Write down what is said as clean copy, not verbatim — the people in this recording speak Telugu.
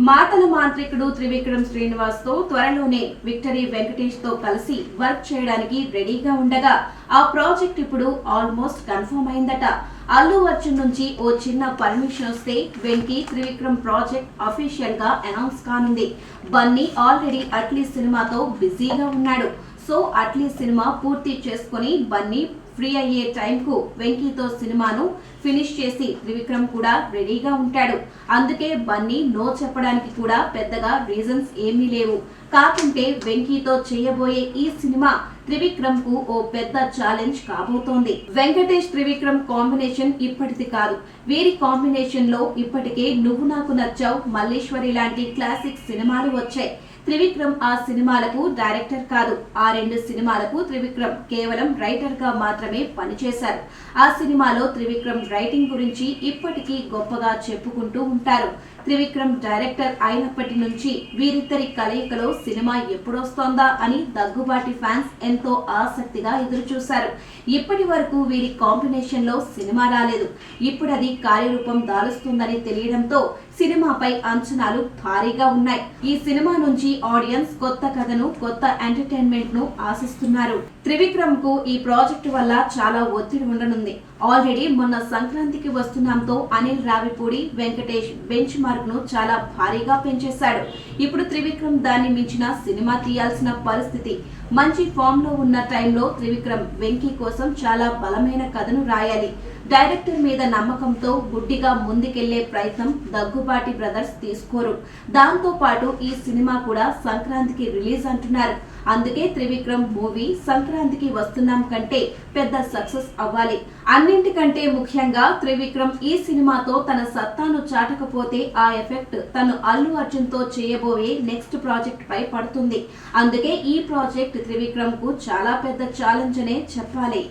మాటల మాంత్రికుడు త్రివిక్రమ్ శ్రీనివాస్ తో త్వరలోనే విక్టరీ వెంకటేష్ తో కలిసి వర్క్ చేయడానికి రెడీగా ఉండగా ఆ ప్రాజెక్ట్ ఇప్పుడు ఆల్మోస్ట్ కన్ఫర్మ్ అయిందట. అల్లు అర్జున్ నుంచి ఓ చిన్న పర్మిషన్ వస్తే వెంకీ త్రివిక్రమ్ ప్రాజెక్ట్ అఫీషియల్ గా అనౌన్స్ కానుంది. బన్నీ ఆల్రెడీ అట్లీ సినిమాతో బిజీగా ఉన్నాడు. సో అట్లీ సినిమా పూర్తి చేసుకుని బన్నీ ఫ్రీ అయ్యే టైంకు వెంకీతో సినిమాను ఫినిష్ చేసి త్రివిక్రమ్ కూడా రెడీగా ఉంటాడు. అందుకే బన్నీ నో చెప్పడానికి కూడా పెద్దగా రీజన్స్ ఏమీ లేవు. కాకుంటే వెంకీతో చేయబోయే ఈ సినిమా త్రివిక్రమ్ కు ఓ పెద్ద ఛాలెంజ్ కాబోతోంది. వెంకటేష్ త్రివిక్రమ్ కాంబినేషన్ ఇప్పటిది కాదు. వీరి కాంబినేషన్ లో ఇప్పటికే నువ్వు నాకు నచ్చావు, మల్లేశ్వరి లాంటి క్లాసిక్ సినిమాలు వచ్చాయి. త్రివిక్రమ్ ఆ సినిమాలకు డైరెక్టర్ కాదు. ఆ రెండు సినిమాలకు త్రివిక్రమ్ కేవలం రైటర్ గా మాత్రమే పనిచేశారు. ఆ సినిమాలో త్రివిక్రమ్ రైటింగ్ గురించి ఇప్పటికీ గొప్పగా చెప్పుకుంటూ ఉంటారు. త్రివిక్రమ్ డైరెక్టర్ అయినప్పటి నుంచి వీరిద్దరి కలయికలో సినిమా ఎప్పుడొస్తోందా అని దగ్గుబాటి ఫ్యాన్స్ ఎంతో ఆసక్తిగా ఎదురుచూశారు. ఇప్పటి వరకు వీరి కాంబినేషన్ లో సినిమా రాలేదు. ఇప్పుడు అది కార్యరూపం దాలుస్తుందని తెలియడంతో సినిమాపై అంచనాలు భారీగా ఉన్నాయి. ఈ సినిమా నుంచి ఆడియన్స్ కొత్త కథను, కొత్త ఎంటర్టైన్మెంట్ ను ఆశిస్తున్నారు. త్రివిక్రమ్ కు ఈ ప్రాజెక్టు వల్ల చాలా ఒత్తిడి ఉండనుంది. ఆల్రెడీ మొన్న సంక్రాంతికి వస్తున్నాంతో అనిల్ రావిపూడి, వెంకటేష్ బెంచ్ మార్క్ ను చాలా భారీగా పెంచేశాడు. ఇప్పుడు త్రివిక్రమ్ దాన్ని మించిన సినిమా తీయాల్సిన పరిస్థితి. మంచి ఫామ్ లో ఉన్న టైంలో త్రివిక్రమ్ వెంకీ కోసం చాలా బలమైన కథను రాయాలి. డైరెక్టర్ మీద నమ్మకంతో గుడ్డిగా ముందుకెళ్లే ప్రయత్నం దగ్గుబాటి బ్రదర్స్ తీసుకోరు. దాంతో పాటు ఈ సినిమా కూడా సంక్రాంతికి రిలీజ్ అంటున్నారు. అందుకే త్రివిక్రమ్ మూవీ సంక్రాంతికి వస్తున్నాం కంటే పెద్ద సక్సెస్ అవ్వాలి. అన్నింటికంటే ముఖ్యంగా త్రివిక్రమ్ ఈ సినిమాతో తన సత్తాను చాటకపోతే ఆ ఎఫెక్ట్ తను అల్లు అర్జున్ తో చేయబోయే నెక్స్ట్ ప్రాజెక్ట్ పై పడుతుంది. అందుకే ఈ ప్రాజెక్ట్ త్రివిక్రమ్ కు చాలా పెద్ద ఛాలెంజ్ అనే చెప్పాలి.